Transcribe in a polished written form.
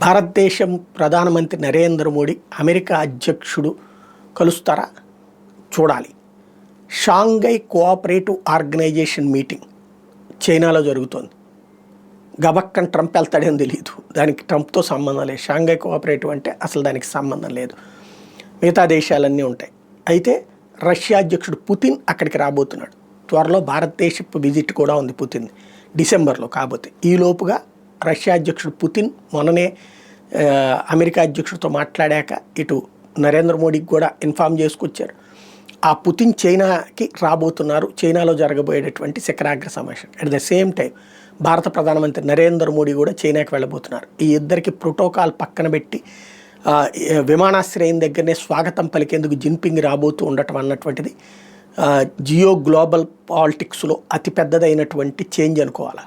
భారతదేశం ప్రధానమంత్రి నరేంద్ర మోడీ అమెరికా అధ్యక్షుడు కలుస్తారా? చూడాలి. షాంఘై కోఆపరేటివ్ ఆర్గనైజేషన్ మీటింగ్ చైనాలో జరుగుతోంది. గబక్కన ట్రంప్ వెళ్తాడేమో తెలియదు, దానికి ట్రంప్తో సంబంధం లేదు. షాంఘై కోఆపరేటివ్ అంటే అసలు దానికి సంబంధం లేదు, మిగతా దేశాలన్నీ ఉంటాయి. అయితే రష్యా అధ్యక్షుడు పుతిన్ అక్కడికి రాబోతున్నాడు. త్వరలో భారతదేశపు విజిట్ కూడా ఉంది పుతిన్, డిసెంబర్లో. కాకపోతే ఈలోపుగా రష్యా అధ్యక్షుడు పుతిన్ మొన్ననే అమెరికా అధ్యక్షుడితో మాట్లాడాక ఇటు నరేంద్ర మోడీకి కూడా ఇన్ఫామ్ చేసుకొచ్చారు. ఆ పుతిన్ చైనాకి రాబోతున్నారు, చైనాలో జరగబోయేటటువంటి శిఖరాగ్ర సమావేశం. అట్ ద సేమ్ టైం భారత ప్రధానమంత్రి నరేంద్ర మోడీ కూడా చైనాకి వెళ్ళబోతున్నారు. ఈ ఇద్దరికి ప్రోటోకాల్ పక్కన పెట్టి విమానాశ్రయం దగ్గరనే స్వాగతం పలికేందుకు జిన్పింగ్ రాబోతూ ఉండటం అన్నటువంటిది జియో గ్లోబల్ పాలిటిక్స్లో అతిపెద్దదైనటువంటి చేంజ్ అనుకోవాలి.